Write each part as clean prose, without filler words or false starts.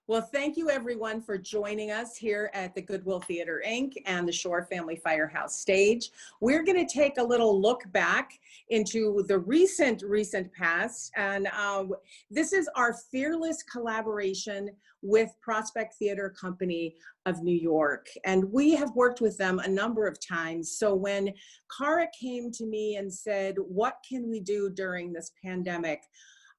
Well, thank you everyone for joining us here at the Goodwill Theatre Inc. and the Shore Family Firehouse stage. We're going to take a little look back into the recent past, and this is our fearless collaboration with Prospect Theater Company of New York. And we have worked with them a number of times. So when Cara came to me and said, what can we do during this pandemic?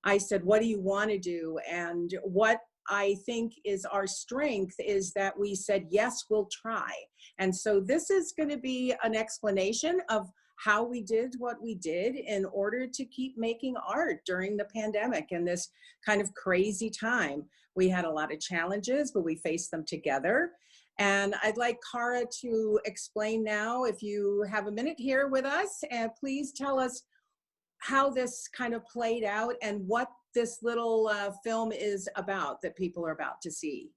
I said, what do you want to do? And what I think is our strength is that we said, yes, we'll try. And so this is going to be an explanation of how we did what we did in order to keep making art during the pandemic and this kind of crazy time. We had a lot of challenges, but we faced them together. And I'd like Cara to explain now, if you have a minute here with us, and please tell us how this kind of played out and what this little film is about that people are about to see.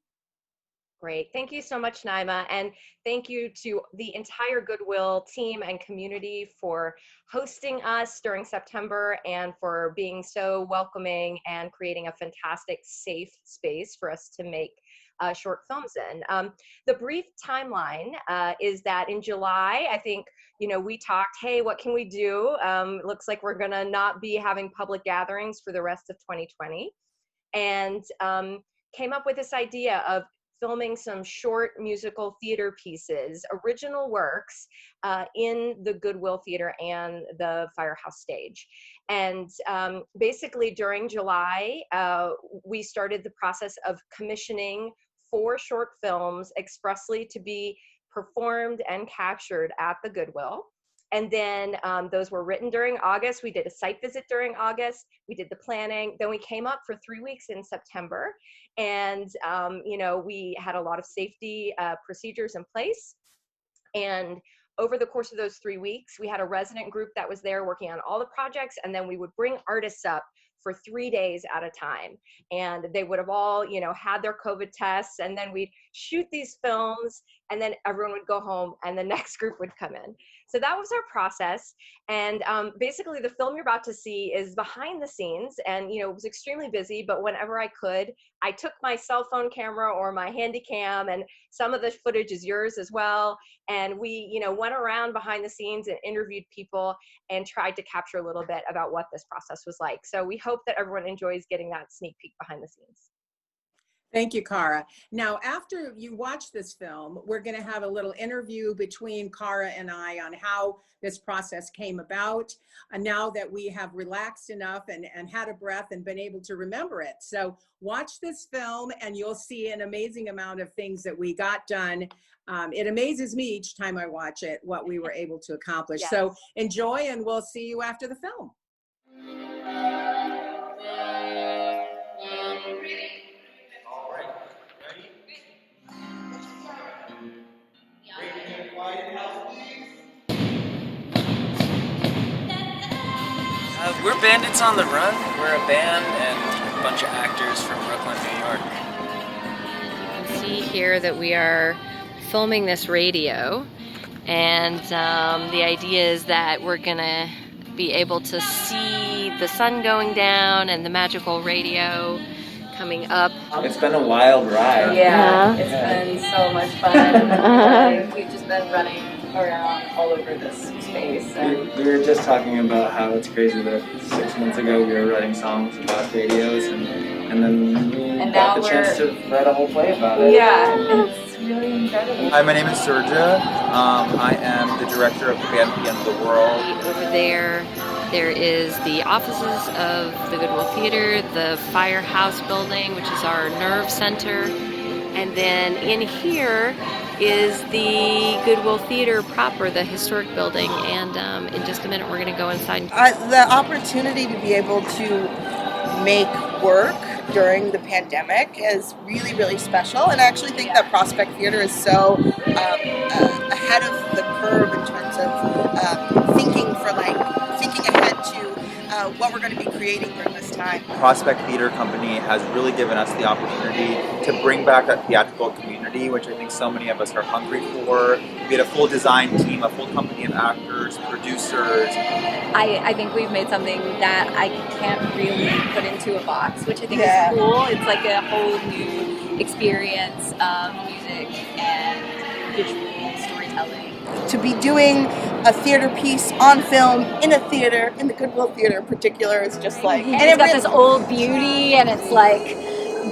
Great. Thank you so much, Naima. And thank you to the entire Goodwill team and community for hosting us during September and for being so welcoming and creating a fantastic, safe space for us to make short films in. The brief timeline is that in July, I think, we talked, hey, what can we do? Looks like we're gonna not be having public gatherings for the rest of 2020. And came up with this idea of filming some short musical theater pieces, original works in the Goodwill Theater and the Firehouse stage. And basically during July, we started the process of commissioning 4 short films expressly to be performed and captured at the Goodwill. And then those were written during August. We did a site visit during August. We did the planning. Then we came up for 3 weeks in September. And, we had a lot of safety procedures in place. And over the course of those 3 weeks, we had a resident group that was there working on all the projects. And then we would bring artists up for 3 days at a time. And they would have all, had their COVID tests, and then we'd shoot these films, and then everyone would go home and the next group would come in. So that was our process. And basically the film you're about to see is behind the scenes, and it was extremely busy, but whenever I could, I took my cell phone camera or my handy cam, and some of the footage is yours as well. And we, went around behind the scenes and interviewed people and tried to capture a little bit about what this process was like. So we hope that everyone enjoys getting that sneak peek behind the scenes. Thank you, Cara. Now, after you watch this film, we're going to have a little interview between Cara and I on how this process came about, now that we have relaxed enough and had a breath and been able to remember it. So watch this film and you'll see an amazing amount of things that we got done. It amazes me each time I watch it, what we were able to accomplish. Yes. So enjoy, and we'll see you after the film. We're Bandits on the Run. We're a band and a bunch of actors from Brooklyn, New York. You can see here that we are filming this radio, and the idea is that we're gonna be able to see the sun going down and the magical radio coming up. It's been a wild ride. Yeah, it's been so much fun. We've just been running around all over this space. We were just talking about how it's crazy that 6 months ago we were writing songs about radios, and then we got the chance to write a whole play about it. Yeah, it's really incredible. Hi, my name is Serja. I am the director of the band The End of the World. Over there is the offices of the Goodwill Theater, the Firehouse building, which is our nerve center, and then in here is the Goodwill Theater proper, the historic building, and in just a minute we're going to go inside. The opportunity to be able to make work during the pandemic is really, really special, and I actually think that Prospect Theater is so ahead of the curve in terms of thinking ahead to what we're going to be creating during this time. Prospect Theater Company has really given us the opportunity to bring back that theatrical community, which I think so many of us are hungry for. We had a full design team, a full company of actors, producers. I think we've made something that I can't really put into a box, which I think is cool. It's like a whole new experience of music and visual storytelling. To be doing a theater piece on film in a theater, in the Goodwill Theatre in particular, is just like... And it's got this old beauty, and it's like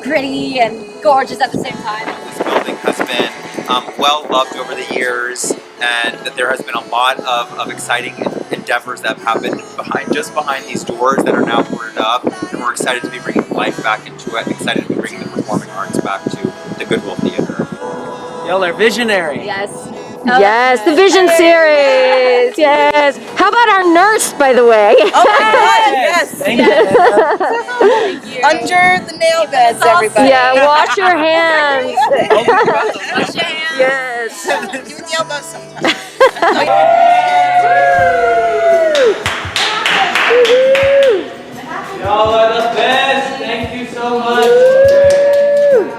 gritty and gorgeous at the same time. This building has been well loved over the years, and that there has been a lot of exciting endeavors that have happened just behind these doors that are now boarded up, and we're excited to be bringing life back into it, excited to be bringing the performing arts back to the Goodwill Theatre. Y'all are visionary. Yes. Yes, the Vision series. Yes. How about our nurse, by the way? Oh my God, yes! Thank you. Thank you. Under the nail beds, everybody. Yeah, wash your hands. Wash your hands. Yes. Do the elbows sometimes. Y'all are the best. Thank you so much.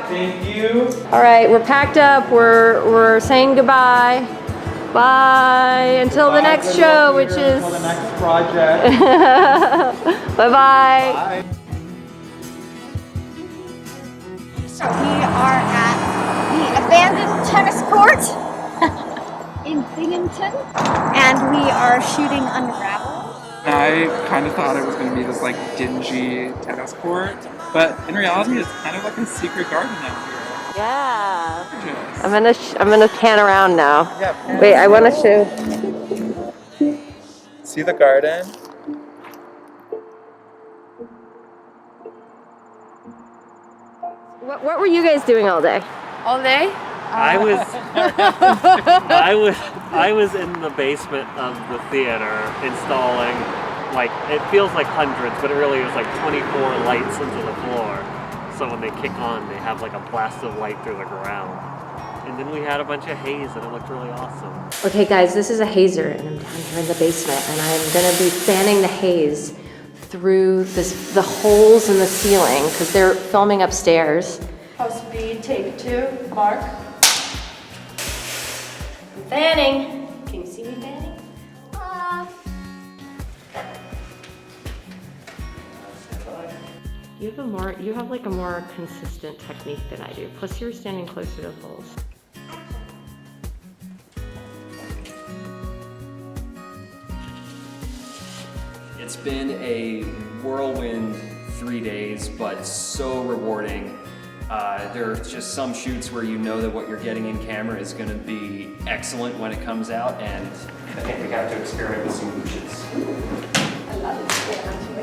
Thank you. All right, we're packed up. We're saying goodbye. Bye until the next show, which is Until the next project. bye-bye. Bye. So we are at the abandoned tennis court in Binghamton, and we are shooting Unravel. I kind of thought it was going to be this like dingy tennis court, but in reality it's kind of like a secret garden out here. Yeah. Gorgeous. I'm gonna pan around now. Yeah. Wait, I want to show. See the garden? What were you guys doing all day? All day? I was in the basement of the theater installing, like, it feels like hundreds, but it really is like 24 lights into the floor. So when they kick on, they have like a blast of light through the ground. And then we had a bunch of haze and it looked really awesome. Okay guys, this is a hazer and I'm down here in the basement and I'm gonna be fanning the haze through the holes in the ceiling because they're filming upstairs. Post speed, take 2, Mark. I'm fanning. Can you see me fanning? You have like a more consistent technique than I do. Plus you're standing closer to the holes. It's been a whirlwind 3 days, but so rewarding. There are just some shoots where you know that what you're getting in camera is going to be excellent when it comes out, and I think we have to experiment with some luches.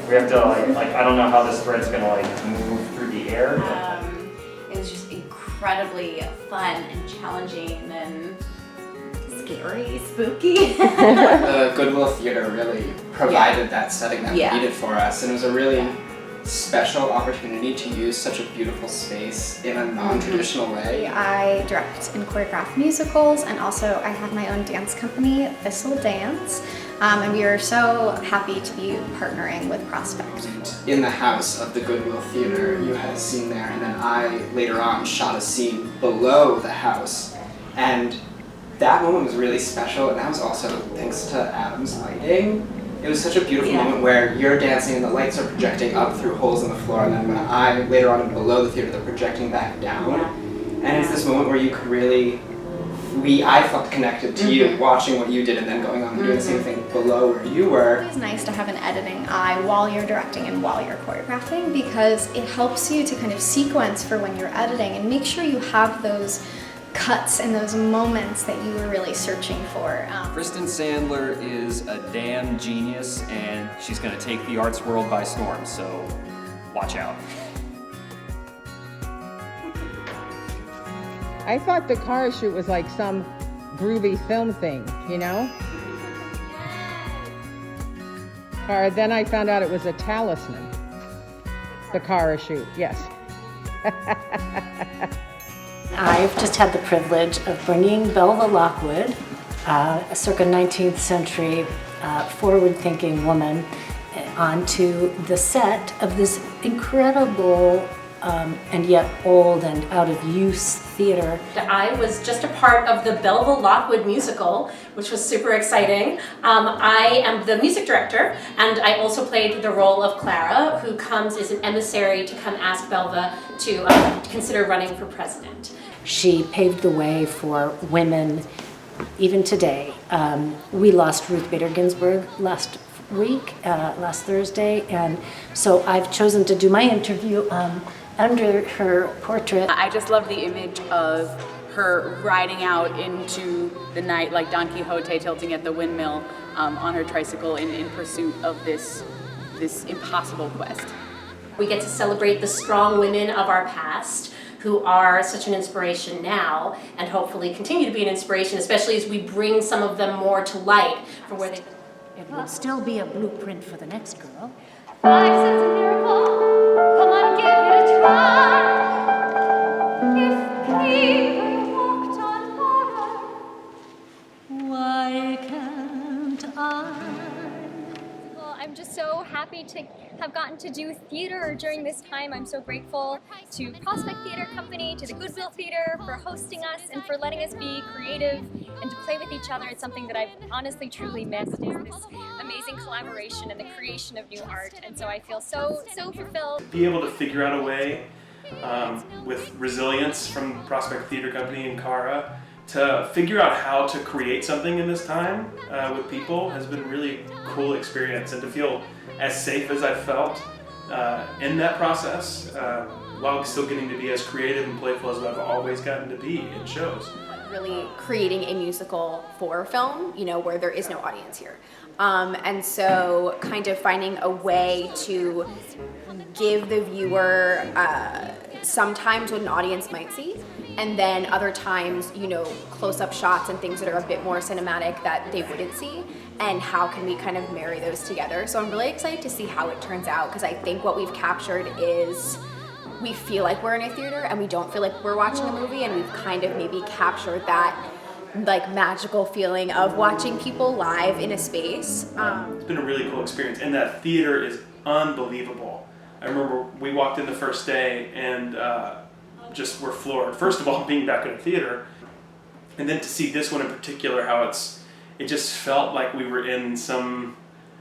We have to like I don't know how this thread's going to like move through the air. It was just incredibly fun and challenging and scary, spooky. The Goodwill Theatre really provided that setting that we needed for us, and it was a really special opportunity to use such a beautiful space in a non-traditional way. I direct and choreograph musicals, and also I have my own dance company, Thistle Dance, and we are so happy to be partnering with Prospect. In the house of the Goodwill Theatre, you had a scene there, and then I later on shot a scene below the house, and that moment was really special, and that was also thanks to Adam's lighting. It was such a beautiful moment where you're dancing and the lights are projecting up through holes in the floor, and then when I, later on below the theater, they're projecting back down. And it's this moment where you could really, I felt connected to you, watching what you did and then going on and doing the same thing below where you were. It's nice to have an editing eye while you're directing and while you're choreographing, because it helps you to kind of sequence for when you're editing and make sure you have those cuts and those moments that you were really searching for. Kristen Sandler is a damn genius, and she's going to take the arts world by storm, so watch out. I thought the car shoot was like some groovy film thing, you know? Or then I found out it was a talisman. The car shoot, yes. I've just had the privilege of bringing Belva Lockwood, a circa 19th century forward-thinking woman, onto the set of this incredible and yet old and out of use theater. I was just a part of the Belleville Lockwood musical, which was super exciting. I am the music director, and I also played the role of Clara, who comes as an emissary to come ask Belva to consider running for president. She paved the way for women even today. We lost Ruth Bader Ginsburg last Thursday, and so I've chosen to do my interview under her portrait. I just love the image of her riding out into the night like Don Quixote tilting at the windmill on her tricycle in pursuit of this impossible quest. We get to celebrate the strong women of our past who are such an inspiration now and hopefully continue to be an inspiration, especially as we bring some of them more to light from where they... It would still be a blueprint for the next girl. 5 cents a miracle, come on, give it a try. If Peter walked on water, why can't I? Well, I'm just so happy to have gotten to do theater during this time. I'm so grateful to Prospect Theater Company, to the Goodwill Theatre for hosting us and for letting us be creative and to play with each other. It's something that I've honestly truly missed, is this amazing collaboration and the creation of new art. And so I feel so fulfilled. Be able to figure out a way with resilience from Prospect Theater Company and Cara to figure out how to create something in this time with people has been a really cool experience, and to feel as safe as I felt in that process while still getting to be as creative and playful as I've always gotten to be in shows. Really creating a musical for film, you know, where there is no audience here. And so kind of finding a way to give the viewer sometimes what an audience might see, and then other times, you know, close-up shots and things that are a bit more cinematic that they wouldn't see, and how can we kind of marry those together. So I'm really excited to see how it turns out, because I think what we've captured is we feel like we're in a theater and we don't feel like we're watching a movie, and we've kind of maybe captured that like magical feeling of watching people live in a space. It's been a really cool experience, and that theater is unbelievable. I remember we walked in the first day and just were floored. First of all, being back in a theater, and then to see this one in particular, how it just felt like we were in some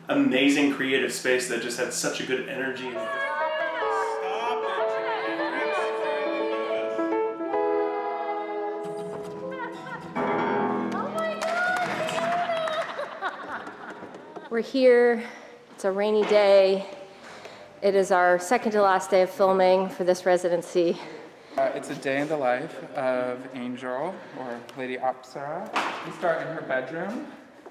amazing creative space that just had such a good energy. We're here, it's a rainy day. It is our second to last day of filming for this residency. It's a day in the life of Angel, or Lady Apsara. We start in her bedroom,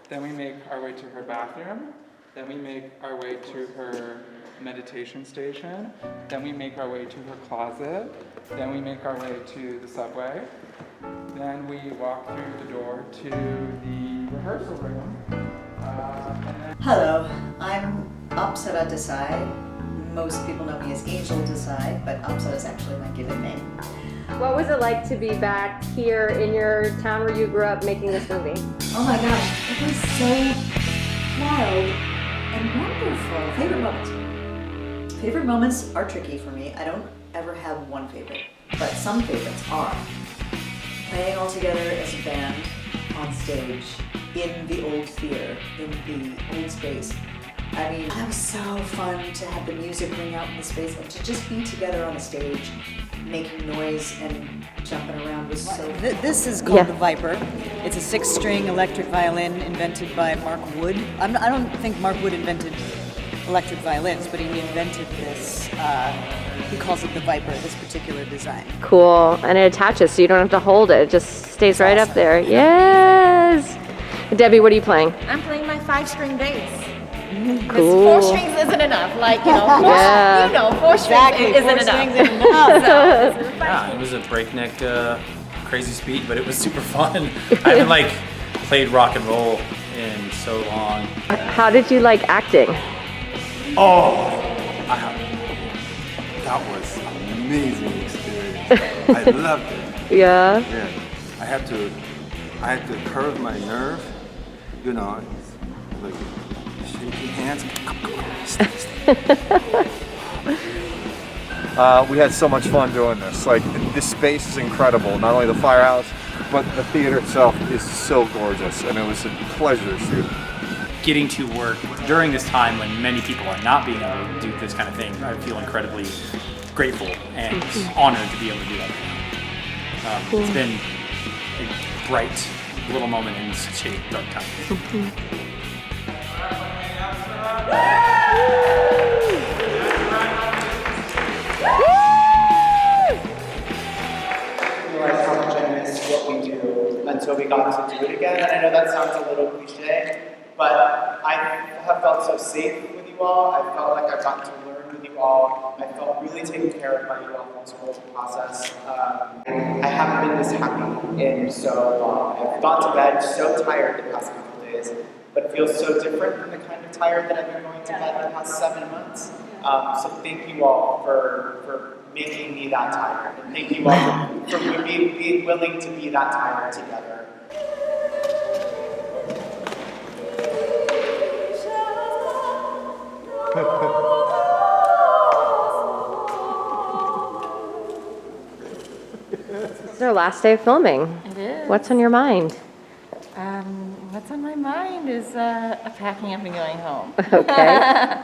then we make our way to her bathroom, then we make our way to her meditation station, then we make our way to her closet, then we make our way to the subway, then we walk through the door to the rehearsal room. Hello, I'm Apsara Desai. Most people know me as Angel Desai, but Apsara is actually my given name. What was it like to be back here in your town where you grew up making this movie? Oh my gosh, it was so wild and wonderful. Favorite moments. Favorite moments are tricky for me. I don't ever have one favorite, but some favorites are playing all together as a band on stage in the old theater, in the old space. I mean, that was so fun to have the music ring out in the space and to just be together on a stage, making noise and jumping around was so fun. This is called the Viper. It's a 6-string electric violin invented by Mark Wood. I don't think Mark Wood invented electric violins, but he invented this, he calls it the Viper, this particular design. Cool, and it attaches so you don't have to hold it. It just stays right up there. Yes! Debbie, what are you playing? I'm playing my 5-string bass. Cool. 4 strings isn't enough, like, you know, 4 strings isn't enough. Yeah, it was a breakneck, crazy speed, but it was super fun. I haven't played rock and roll in so long. How did you like acting? Oh, that was an amazing experience. I loved it. Yeah. Yeah, I had to curve my nerve, you know, like shaking hands. We had so much fun doing this. Like, this space is incredible. Not only the firehouse, but the theater itself is so gorgeous, and it was a pleasure to shoot. Getting to work during this time when many people are not being able to do this kind of thing, I feel incredibly grateful and honored to be able to do that. It's been a bright little moment in such a dark time. Realize how much I miss what we do until we got to do it again. And I know that sounds a little cliche, but I have felt so safe with you all. I felt like I've gotten to learn with you all. I felt really taken care of by you all in this whole process. I haven't been this happy in so long. I've gone to bed so tired the past couple of days, but it feels so different from the kind of tired that I've been going to bed the past 7 months. So thank you all for making me that tired. And thank you all for being willing to be that tired together. This is our last day of filming. It is. What's on your mind? What's on my mind is packing up and going home. Okay.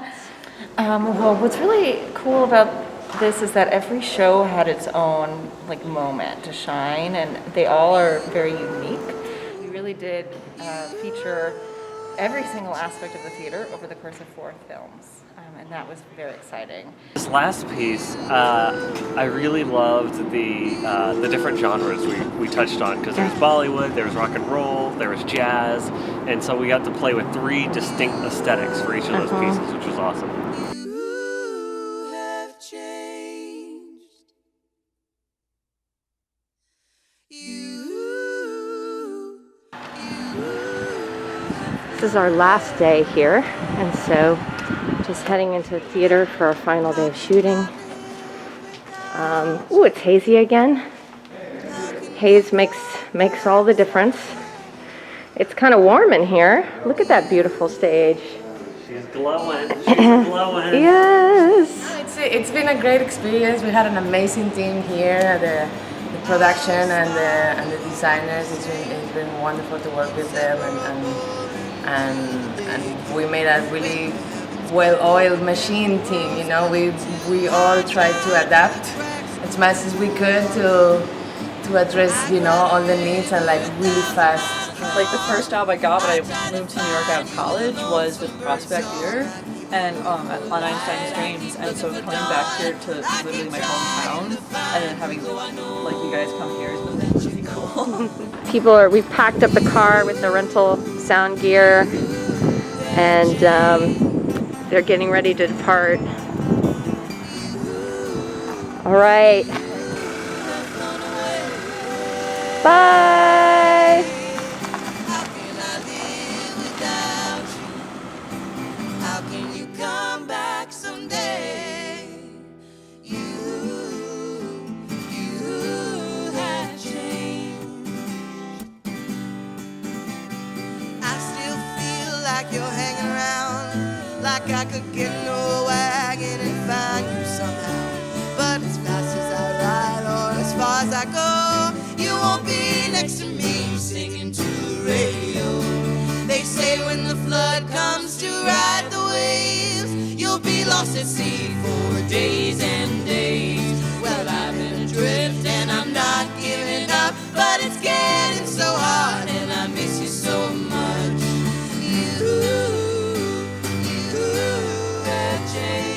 Well, what's really cool about this is that every show had its own moment to shine, and they all are very unique. We really did feature every single aspect of the theater over the course of 4 films, and that was very exciting. This last piece, I really loved the different genres we touched on, because there's Bollywood, there's rock and roll, there was jazz, and so we got to play with 3 distinct aesthetics for each of those pieces, which was awesome. This is our last day here, and so just heading into the theater for our final day of shooting. Ooh, it's hazy again. Haze makes all the difference. It's kind of warm in here. Look at that beautiful stage. She's glowing. She's glowing. Yes. It's been a great experience. We had an amazing team here. The production and the designers. It's been wonderful to work with them, and we made a really well-oiled machine team. You know, we all tried to adapt as much as we could to address all the needs and really fast. Like the first job I got when I moved to New York out of college was with Prospect Theater and on Einstein's Dreams, and so coming back here to literally my hometown and then having you guys come here has been really cool. We've packed up the car with the rental sound gear, and they're getting ready to depart. All right. Bye. How can you come back someday? You have changed. I still feel like you're hanging around, like I could get in a wagon and find you somehow. But as fast as I ride or as far as I go, you won't be next to me singing to the radio. They say when the flood comes to ride the waves, you'll be lost at sea for days and days. Well, I've been adrift and I'm not giving up, but it's getting so hard and I miss you so much. You have changed.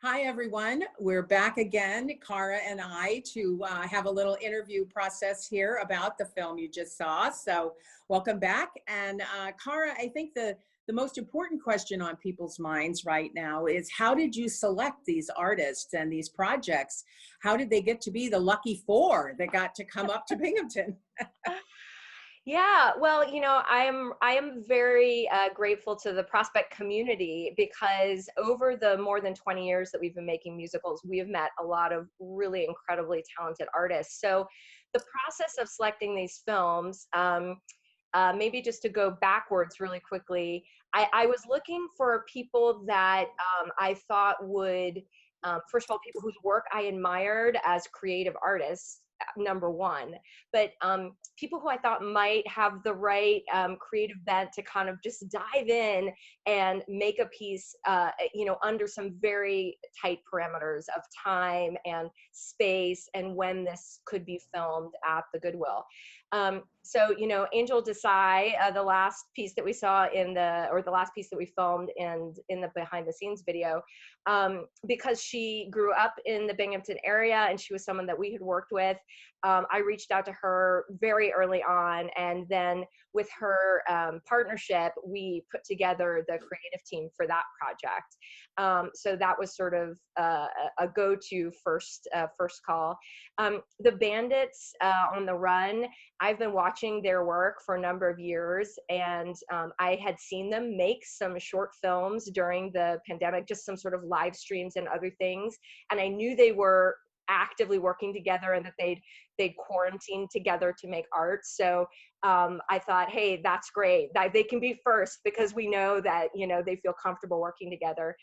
Hi, everyone. We're back again, Cara and I, to have a little interview process here about the film you just saw. So welcome back. And Cara, I think the most important question on people's minds right now is, how did you select these artists and these projects? How did they get to be the lucky 4 that got to come up to Binghamton? Yeah, well, I am very grateful to the Prospect community, because over the more than 20 years that we've been making musicals, we have met a lot of really incredibly talented artists. So the process of selecting these films, maybe just to go backwards really quickly, I was looking for people that I thought would, first of all, people whose work I admired as creative artists, number one, but people who I thought might have the right creative bent to kind of just dive in and make a piece, under some very tight parameters of time and space and when this could be filmed at the Goodwill. So, Angel Desai, the last piece that we saw the last piece that we filmed in the behind the scenes video, because she grew up in the Binghamton area and she was someone that we had worked with, I reached out to her very early on, and then with her partnership, we put together the creative team for that project. So that was sort of a go-to first call. The Bandits on the Run, I've been watching their work for a number of years, and I had seen them make some short films during the pandemic, just some sort of live streams and other things, and I knew they were actively working together and that they'd quarantined together to make art. So I thought, hey, that's great. They can be first because we know that, they feel comfortable working together.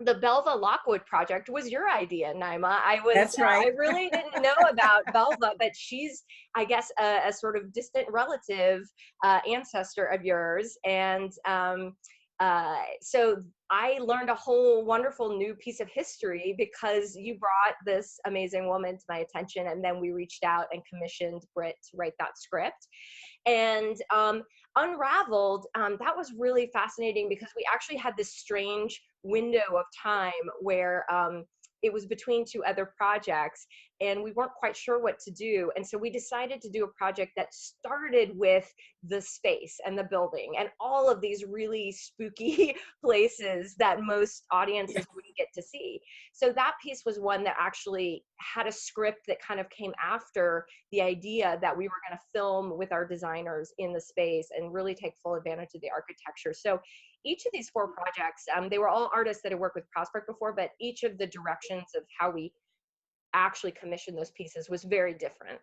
The Belva Lockwood project was your idea, Naima. That's right. I really didn't know about Belva, but she's, I guess, a sort of distant relative ancestor of yours. And so I learned a whole wonderful new piece of history because you brought this amazing woman to my attention, and then we reached out and commissioned Britt to write that script. And Unraveled, that was really fascinating because we actually had this strange window of time where it was between two other projects and we weren't quite sure what to do. And so we decided to do a project that started with the space and the building and all of these really spooky places that most audiences wouldn't get to see. So that piece was one that actually had a script that kind of came after the idea that we were going to film with our designers in the space and really take full advantage of the architecture. So each of these 4 projects, they were all artists that had worked with Prospect before, but each of the directions of how we actually commissioned those pieces was very different.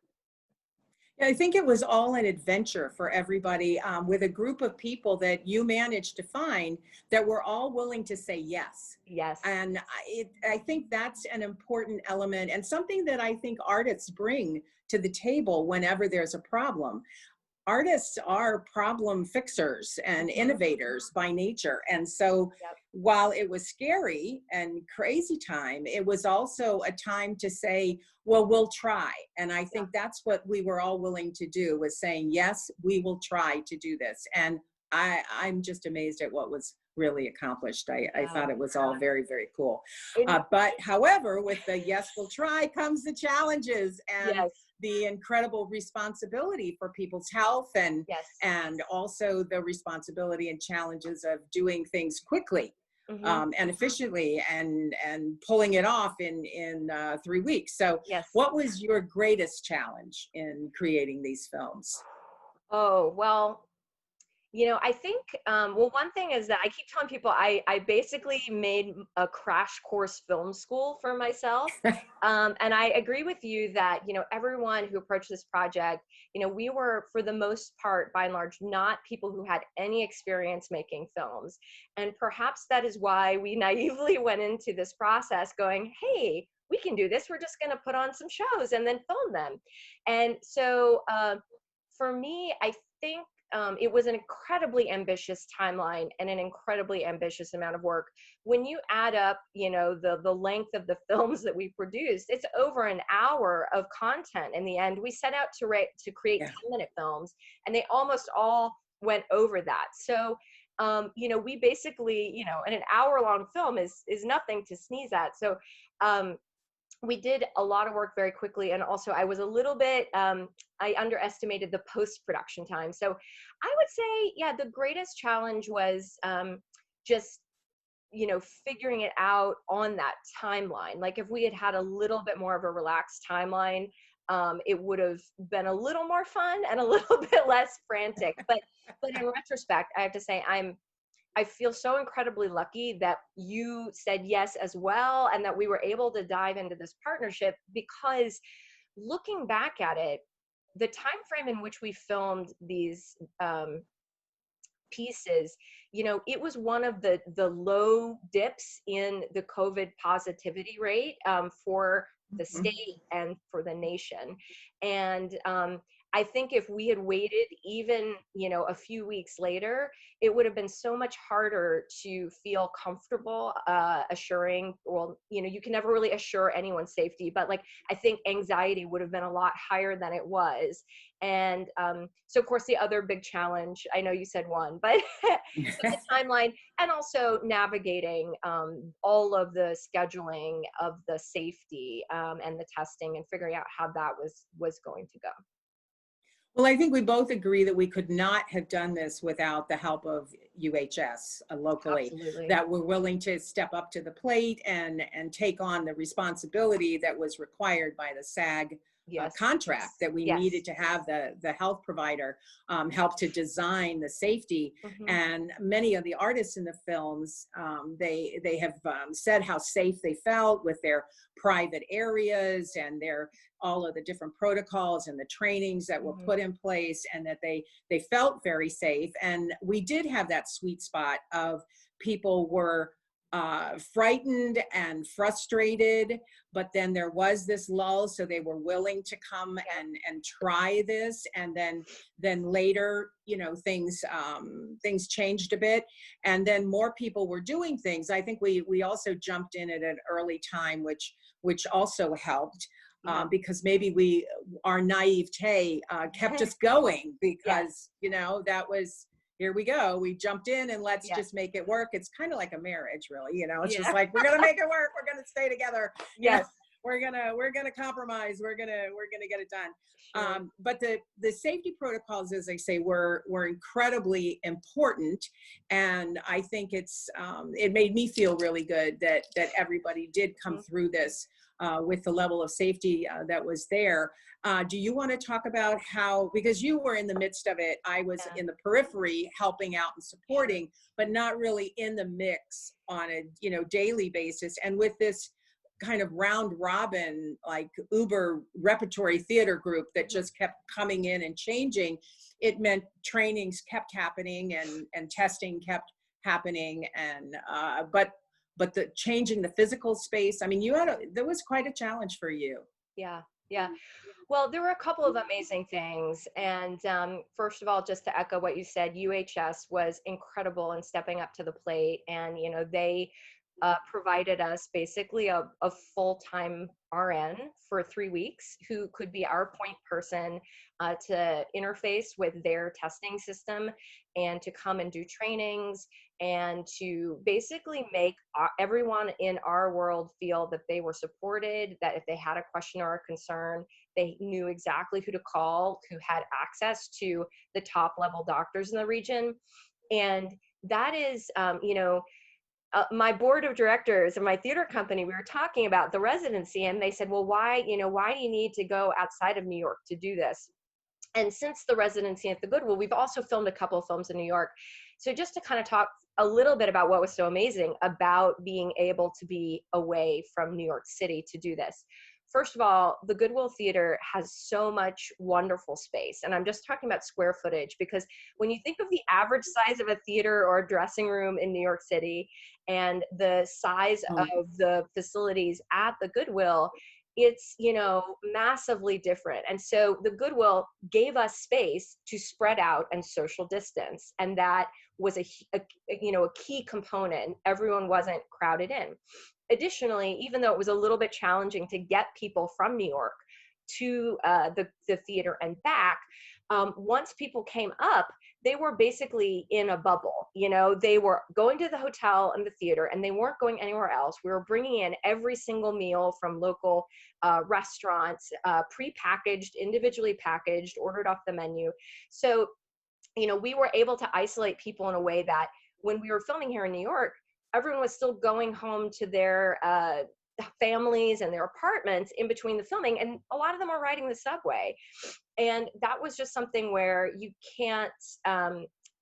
Yeah, I think it was all an adventure for everybody, with a group of people that you managed to find that were all willing to say yes. Yes. And I think that's an important element and something that I think artists bring to the table whenever there's a problem. Artists are problem fixers and innovators by nature. And so while it was scary and crazy time, it was also a time to say, well, we'll try. And I think that's what we were all willing to do, was saying, yes, we will try to do this. And I'm just amazed at what was really accomplished. I thought it was all very, very cool. But however, with the yes, we'll try comes the challenges and the incredible responsibility for people's health and also the responsibility and challenges of doing things quickly and efficiently and pulling it off in 3 weeks. So what was your greatest challenge in creating these films? Oh, well, I think, one thing is that I keep telling people I basically made a crash course film school for myself. And I agree with you that, everyone who approached this project, we were, for the most part, by and large, not people who had any experience making films. And perhaps that is why we naively went into this process going, hey, we can do this. We're just going to put on some shows and then film them. And so for me, I think, it was an incredibly ambitious timeline and an incredibly ambitious amount of work. When you add up, the length of the films that we produced, it's over an hour of content. In the end, we set out to create 10-minute films, and they almost all went over that. So, we basically, and an hour-long film is nothing to sneeze at. So, we did a lot of work very quickly, and also I was a little bit, I underestimated the post-production time. So I would say, the greatest challenge was just, figuring it out on that timeline. Like if we had had a little bit more of a relaxed timeline, it would have been a little more fun and a little bit less frantic. But in retrospect, I have to say I feel so incredibly lucky that you said yes as well, and that we were able to dive into this partnership, because looking back at it, the time frame in which we filmed these pieces, you know, it was one of the low dips in the COVID positivity rate for the state and for the nation. And I think if we had waited even, you know, a few weeks later, it would have been so much harder to feel comfortable assuring, well, you know, you can never really assure anyone's safety, but like, I think anxiety would have been a lot higher than it was. And so of course the other big challenge, I know you said one, but the timeline, and also navigating all of the scheduling of the safety and the testing, and figuring out how that was going to go. Well, I think we both agree that we could not have done this without the help of UHS locally. Absolutely. That were willing to step up to the plate and take on the responsibility that was required by the SAG contract, that we needed to have the health provider help to design the safety. And many of the artists in the films, they have said how safe they felt with their private areas and their all of the different protocols and the trainings that were put in place, and that they felt very safe. And we did have that sweet spot of people were frightened and frustrated, but then there was this lull, so they were willing to come and try this. And then later, you know, things changed a bit, and then more people were doing things. I think we also jumped in at an early time, which also helped. Because maybe our naivete kept us going, because you know, that was, here we go, we jumped in and let's just make it work. It's kind of like a marriage, really, you know. It's just like, we're gonna make it work, we're gonna stay together, yes, we're gonna compromise, we're gonna get it done. But the safety protocols, as I say, were incredibly important, and I think it made me feel really good that everybody did come through this with the level of safety that was there. Do you want to talk about how, because you were in the midst of it, I was in the periphery helping out and supporting, but not really in the mix on a, you know, daily basis. And with this kind of round robin, like Uber repertory theater group that just kept coming in and changing, it meant trainings kept happening and testing kept happening, and but the changing the physical space, I mean, there was quite a challenge for you. Yeah. Well, there were a couple of amazing things. And first of all, just to echo what you said, UHS was incredible in stepping up to the plate. And, you know, they provided us basically a full-time RN for 3 weeks, who could be our point person to interface with their testing system and to come and do trainings, and to basically make everyone in our world feel that they were supported, that if they had a question or a concern, they knew exactly who to call, who had access to the top level doctors in the region. And that is, you know, my board of directors and my theater company, we were talking about the residency, and they said, well, why do you need to go outside of New York to do this? And since the residency at the Goodwill, we've also filmed a couple of films in New York. So just to kind of talk a little bit about what was so amazing about being able to be away from New York City to do this. First of all, the Goodwill Theater has so much wonderful space. And I'm just talking about square footage, because when you think of the average size of a theater or a dressing room in New York City and the size of the facilities at the Goodwill, it's, you know, massively different. And so the Goodwill gave us space to spread out and social distance. And that was a key component. Everyone wasn't crowded in. Additionally, even though it was a little bit challenging to get people from New York to the theater and back, once people came up, they were basically in a bubble. You know, they were going to the hotel and the theater, and they weren't going anywhere else. We were bringing in every single meal from local restaurants, pre-packaged, individually packaged, ordered off the menu. So, you know, we were able to isolate people in a way that when we were filming here in New York, everyone was still going home to their families and their apartments in between the filming, and a lot of them were riding the subway. And that was just something where you can't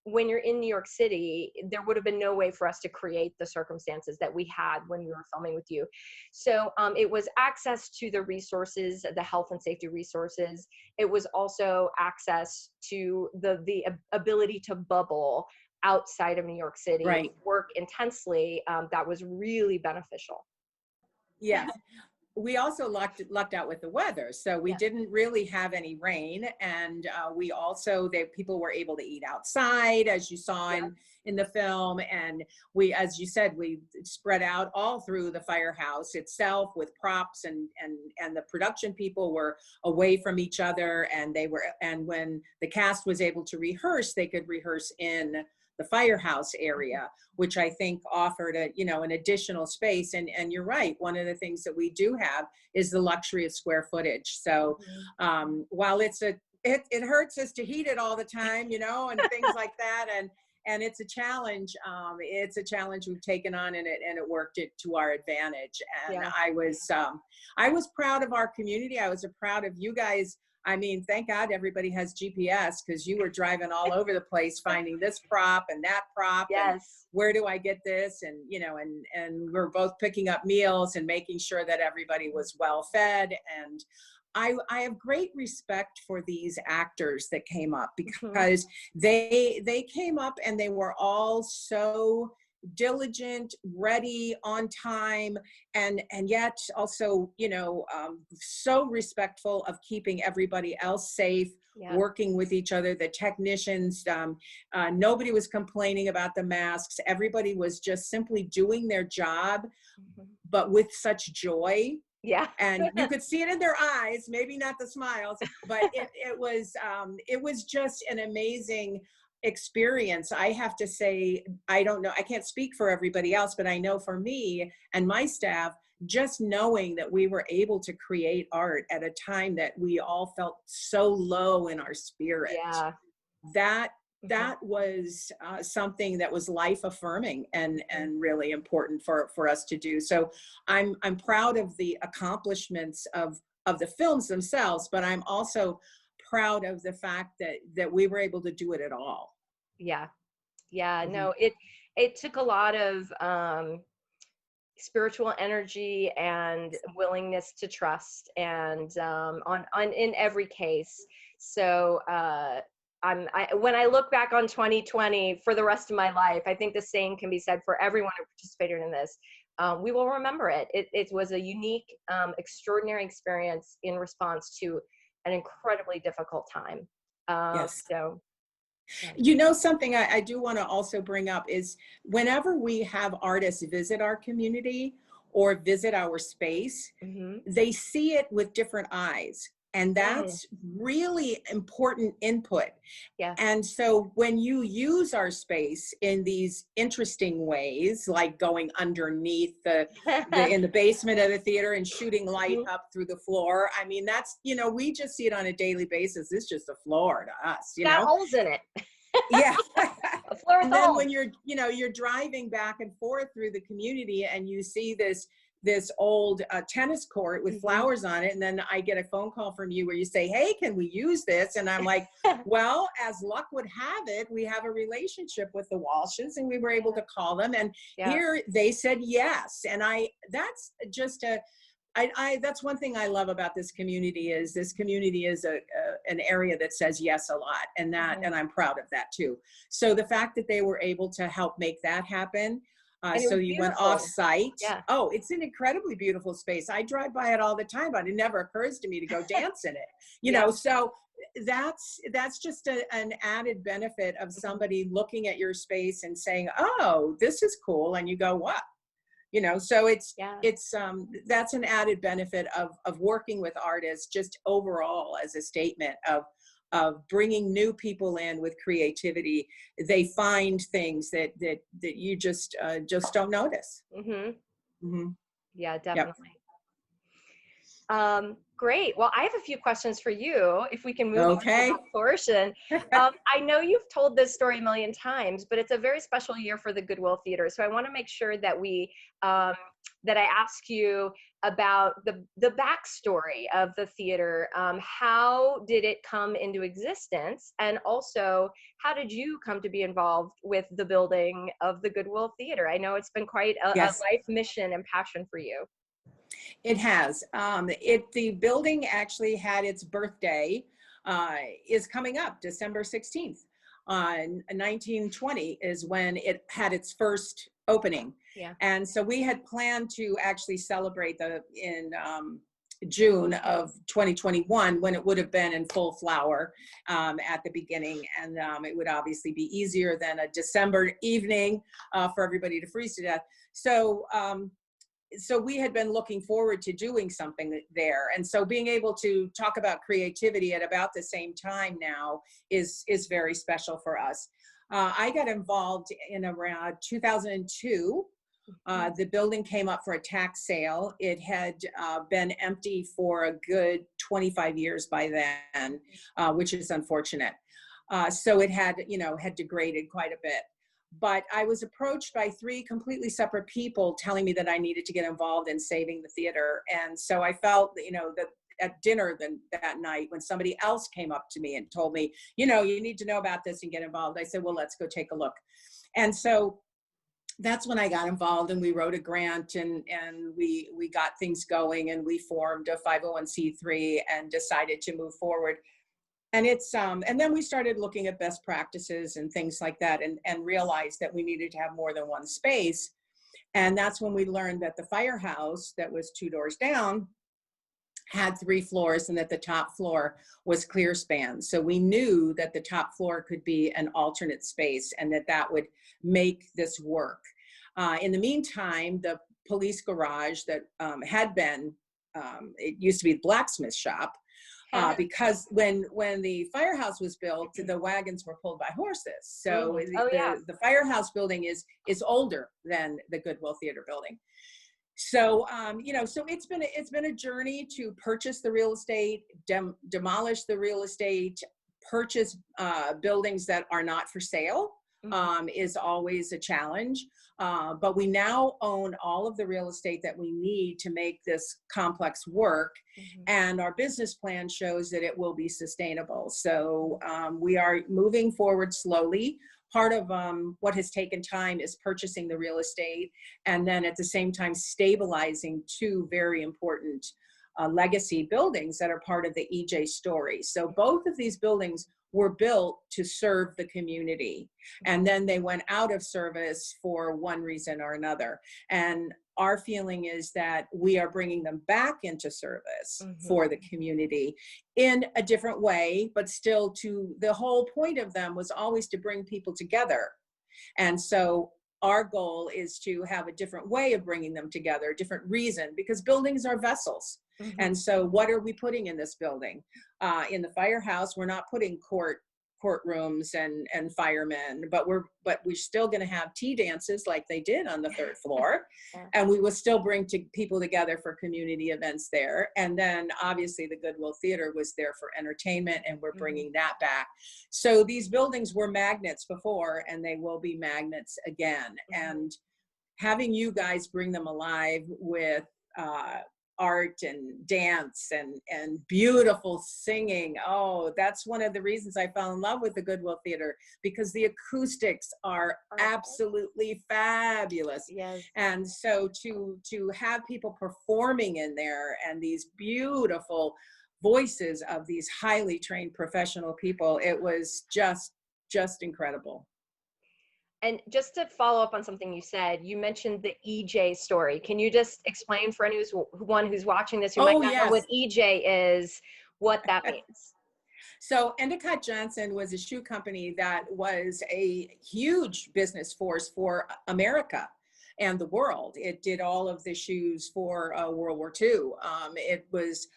when you're in New York City, there would have been no way for us to create the circumstances that we had when we were filming with you. So it was access to the resources, the health and safety resources. It was also access to the ability to bubble outside of New York City, Right. work intensely. That was really beneficial. Yes. We also lucked out with the weather, so we didn't really have any rain, and we also people were able to eat outside, as you saw in the film, and we, as you said, we spread out all through the firehouse itself with props, and the production people were away from each other, and when the cast was able to rehearse, they could rehearse in the firehouse area, which I think offered an additional space. And you're right, one of the things that we do have is the luxury of square footage. So while it hurts us to heat it all the time, and things like that, and it's a challenge. It's a challenge we've taken on, and it worked to our advantage. And I was proud of our community. I was proud of you guys. I mean, thank God everybody has GPS, because you were driving all over the place finding this prop and that prop. Yes. And where do I get this? And, and we're both picking up meals and making sure that everybody was well fed. And I have great respect for these actors that came up, because they came up and they were all so diligent, ready, on time, and yet also, so respectful of keeping everybody else safe, working with each other, the technicians, nobody was complaining about the masks. Everybody was just simply doing their job, but with such joy. Yeah. And you could see it in their eyes, maybe not the smiles, but it was just an amazing experience. I have to say, I don't know, I can't speak for everybody else, but I know for me and my staff, just knowing that we were able to create art at a time that we all felt so low in our spirit, that was something that was life affirming and really important for us to do. So I'm proud of the accomplishments of the films themselves, but I'm also proud of the fact that we were able to do it at all. No, it took a lot of spiritual energy and willingness to trust, and in every case. So when I look back on 2020 for the rest of my life, I think the same can be said for everyone who participated in this. We will remember it. It was a unique, extraordinary experience in response to an incredibly difficult time. So, something I do want to also bring up is whenever we have artists visit our community or visit our space, they see it with different eyes. And that's really important input. And so when you use our space in these interesting ways, like going underneath in the basement of the theater and shooting light up through the floor, I mean, that's, we just see it on a daily basis. It's just a floor to us, got holes in it. A floor and then when you're driving back and forth through the community and you see this old tennis court with flowers on it, and then I get a phone call from you where you say, hey, can we use this? And I'm like, well, as luck would have it, we have a relationship with the Walshes, and we were able to call them, and here they said yes. And that's just that's one thing I love about this community is an area that says yes a lot, and and I'm proud of that too. So the fact that they were able to help make that happen. So you went off site. Oh, it's an incredibly beautiful space. I drive by it all the time, but it never occurs to me to go dance in it. You know, so that's just an added benefit of somebody looking at your space and saying, oh, this is cool. And you go, what? You know, so that's an added benefit of working with artists just overall as a statement of bringing new people in with creativity. They find things that you just don't notice. Yeah, definitely. Great. Well, I have a few questions for you, if we can move on to Okay. that portion. I know you've told this story a million times, but it's a very special year for the Goodwill Theater. So I want to make sure that that I ask you about the backstory of the theater. How did it come into existence? And also, how did you come to be involved with the building of the Goodwill Theater? I know it's been quite a Yes. life mission and passion for you. It has. The building actually had its birthday, is coming up December 16th. 1920 is when it had its first opening. Yeah. And so we had planned to actually celebrate in June of 2021, when it would have been in full flower at the beginning. And it would obviously be easier than a December evening for everybody to freeze to death. So we had been looking forward to doing something there. And so being able to talk about creativity at about the same time now is very special for us. I got involved in around 2002. The building came up for a tax sale. It had been empty for a good 25 years by then, which is unfortunate. So it had degraded quite a bit. But I was approached by 3 completely separate people telling me that I needed to get involved in saving the theater. And so I felt, that at dinner that night, when somebody else came up to me and told me, you need to know about this and get involved, I said, well, let's go take a look. And so that's when I got involved, and we wrote a grant, and we got things going, and we formed a 501c3 and decided to move forward. And and then we started looking at best practices and things like that, and realized that we needed to have more than one space. And that's when we learned that the firehouse that was 2 doors down had 3 floors, and that the top floor was clear span. So we knew that the top floor could be an alternate space, and that would make this work. In the meantime, the police garage that had been, it used to be the blacksmith shop, because when the firehouse was built, the wagons were pulled by horses. So the firehouse building is older than the Goodwill Theater building. So so it's been a journey to purchase the real estate, demolish the real estate, purchase buildings that are not for sale. Is always a challenge, but we now own all of the real estate that we need to make this complex work, and our business plan shows that it will be sustainable. So we are moving forward slowly. Part of what has taken time is purchasing the real estate, and then at the same time stabilizing 2 very important legacy buildings that are part of the EJ story. So both of these buildings were built to serve the community, and then they went out of service for one reason or another. And our feeling is that we are bringing them back into service for the community in a different way, but still the whole point of them was always to bring people together. And so our goal is to have a different way of bringing them together, a different reason, because buildings are vessels. And so what are we putting in this building? In the firehouse, we're not putting courtrooms and firemen, but we're still going to have tea dances like they did on the 3rd floor. And we will still bring people together for community events there. And then obviously the Goodwill Theater was there for entertainment, and we're bringing that back. So these buildings were magnets before, and they will be magnets again. And having you guys bring them alive with art and dance and beautiful singing. Oh, that's one of the reasons I fell in love with the Goodwill Theater, because the acoustics are absolutely fabulous. Yes. And so to have people performing in there, and these beautiful voices of these highly trained professional people, it was just incredible. And just to follow up on something you said, you mentioned the EJ story. Can you just explain for anyone who's watching this who might not know what EJ is, what that means? So Endicott Johnson was a shoe company that was a huge business force for America and the world. It did all of the shoes for World War II. It was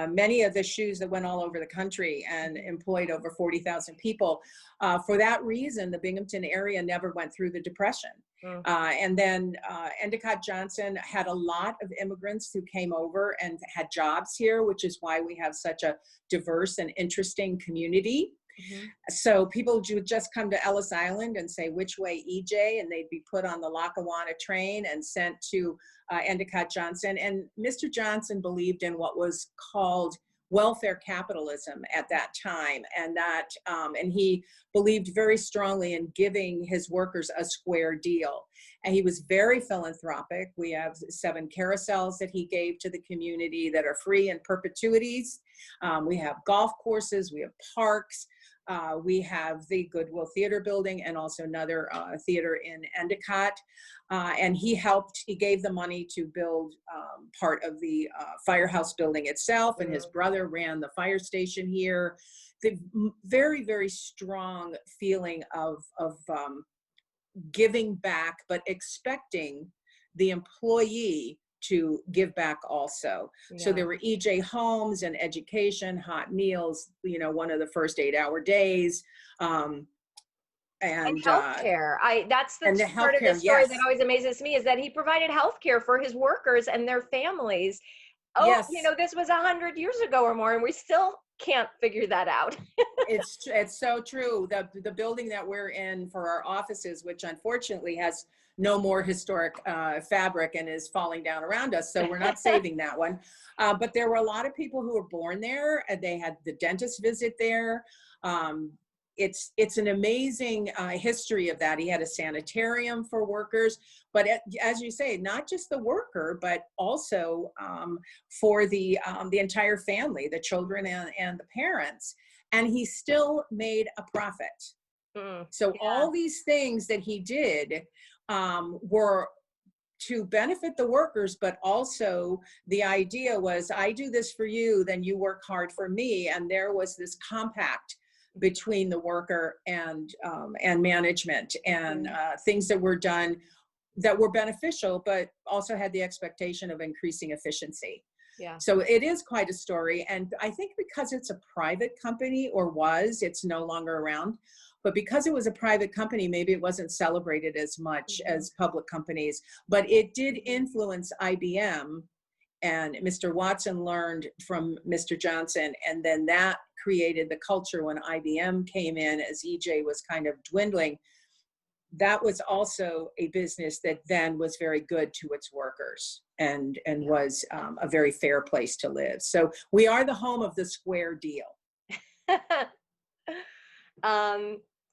many of the shoes that went all over the country and employed over 40,000 people. For that reason, the Binghamton area never went through the Depression. And then Endicott Johnson had a lot of immigrants who came over and had jobs here, which is why we have such a diverse and interesting community. So people would just come to Ellis Island and say, which way EJ? And they'd be put on the Lackawanna train and sent to Endicott Johnson. And Mr. Johnson believed in what was called welfare capitalism at that time, and that and he believed very strongly in giving his workers a square deal. And he was very philanthropic. We have 7 carousels that he gave to the community that are free in perpetuities. We have golf courses, we have parks, we have the Goodwill Theater building and also another theater in Endicott. And he gave the money to build part of the firehouse building itself, and his brother ran the fire station here. The very, very strong feeling of giving back, but expecting the employee to give back also. So there were EJ homes and education, hot meals, one of the first 8-hour days. And healthcare. That's the part of the story that always amazes me, is that he provided healthcare for his workers and their families. Oh, this was 100 years ago or more, and we still can't figure that out. It's so true. The building that we're in for our offices, which unfortunately has no more historic fabric and is falling down around us, so we're not saving that one. But there were a lot of people who were born there, and they had the dentist visit there. It's an amazing history of that. He had a sanitarium for workers, but as you say, not just the worker, but also for the entire family, the children and the parents. And he still made a profit. So all these things that he did were to benefit the workers, but also the idea was, I do this for you, then you work hard for me. And there was this compact between the worker and management, and things that were done that were beneficial, but also had the expectation of increasing efficiency. So it is quite a story. And I think because it's a private company, or it's no longer around, but because it was a private company, maybe it wasn't celebrated as much as public companies, but it did influence IBM. And Mr. Watson learned from Mr. Johnson, and then that created the culture when IBM came in, as EJ was kind of dwindling. That was also a business that then was very good to its workers and was a very fair place to live. So we are the home of the square deal.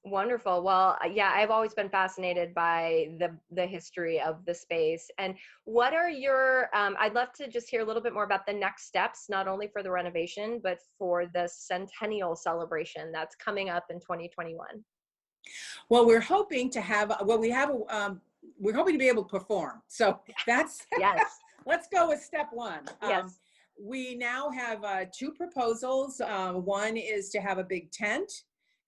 Wonderful. Well, yeah, I've always been fascinated by the history of the space. And what are your, I'd love to just hear a little bit more about the next steps, not only for the renovation, but for the centennial celebration that's coming up in 2021. Well, we're hoping to have, we're hoping to be able to perform. So that's, let's go with step one. We now have 2 proposals. One is to have a big tent,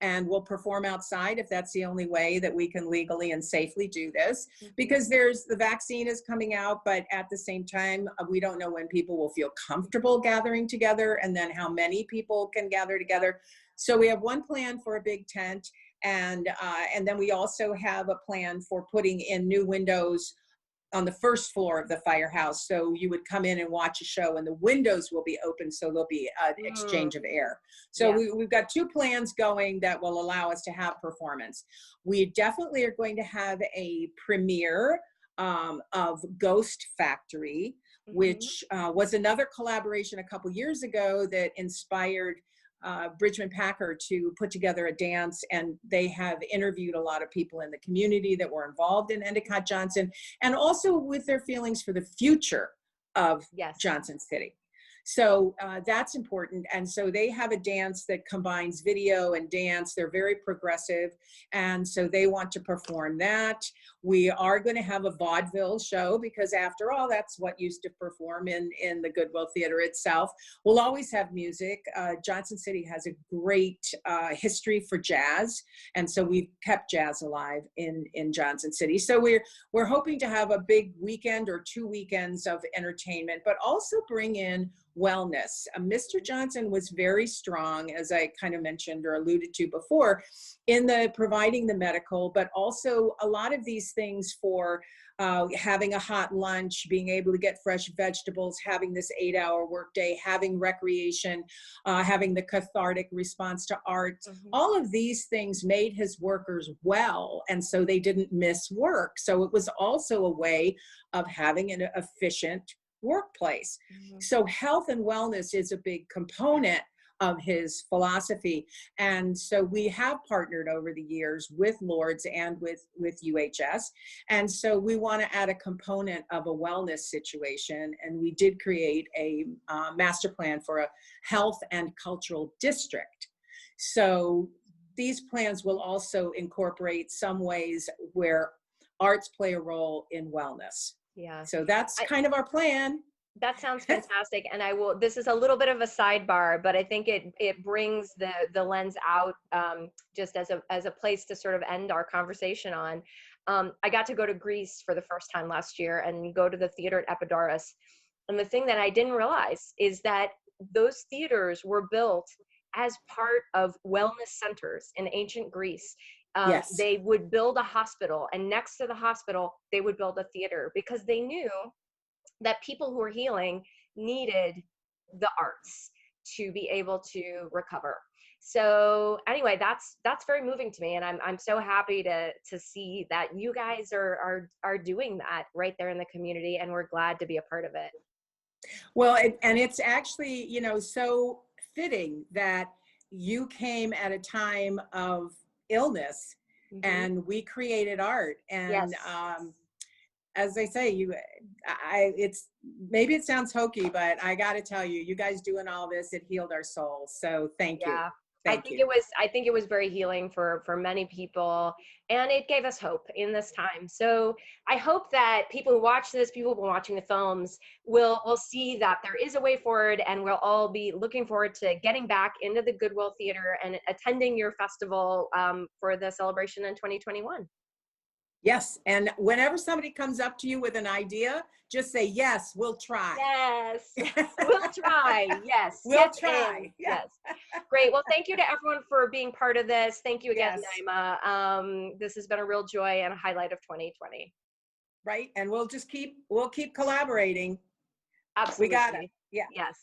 and we'll perform outside if that's the only way that we can legally and safely do this, because the vaccine is coming out, but at the same time, we don't know when people will feel comfortable gathering together, and then how many people can gather together. So we have one plan for a big tent, and then we also have a plan for putting in new windows on the first floor of the firehouse. So you would come in and watch a show, and the windows will be open, so there'll be an exchange of air. So we've got 2 plans going that will allow us to have performance. We definitely are going to have a premiere of Ghost Factory, which was another collaboration a couple years ago that inspired Bridgman Packer to put together a dance, and they have interviewed a lot of people in the community that were involved in Endicott Johnson, and also with their feelings for the future of Johnson City. So that's important. And so they have a dance that combines video and dance. They're very progressive. And so they want to perform that. We are going to have a vaudeville show, because after all, that's what used to perform in the Goodwill Theater itself. We'll always have music. Johnson City has a great history for jazz. And so we've kept jazz alive in Johnson City. So we're hoping to have a big weekend or 2 weekends of entertainment, but also bring in wellness. Mr. Johnson was very strong, as I kind of mentioned or alluded to before, in the providing the medical, but also a lot of these things for having a hot lunch, being able to get fresh vegetables, having this 8-hour workday, having recreation, having the cathartic response to art. All of these things made his workers well, and so they didn't miss work. So it was also a way of having an efficient workplace. So health and wellness is a big component of his philosophy. And so we have partnered over the years with Lourdes and with UHS. And so we want to add a component of a wellness situation. And we did create a master plan for a health and cultural district. So these plans will also incorporate some ways where arts play a role in wellness. Yeah. So that's kind of our plan. That sounds fantastic. And this is a little bit of a sidebar, but I think it brings the lens out just as a place to sort of end our conversation on. I got to go to Greece for the first time last year and go to the theater at Epidaurus. And the thing that I didn't realize is that those theaters were built as part of wellness centers in ancient Greece. Yes. They would build a hospital, and next to the hospital, they would build a theater because they knew that people who were healing needed the arts to be able to recover. So anyway, that's very moving to me, and I'm so happy to see that you guys are doing that right there in the community, and we're glad to be a part of it. Well, and it's actually, you know, so fitting that you came at a time of illness, and we created art, and as I say, it's maybe it sounds hokey, but I got to tell you, you guys doing all this, it healed our souls. So thank you. I think it was very healing for many people, and it gave us hope in this time. So I hope that people who watch this, people who are watching the films, will see that there is a way forward, and we'll all be looking forward to getting back into the Goodwill Theater and attending your festival for the celebration in 2021. Yes, and whenever somebody comes up to you with an idea, just say, yes, we'll try. Yes, we'll try. Yes. We'll try. Yes. Great. Well, thank you to everyone for being part of this. Thank you again, Naima. This has been a real joy and a highlight of 2020. Right, and we'll keep collaborating. Absolutely. We got it. Yeah. Yes.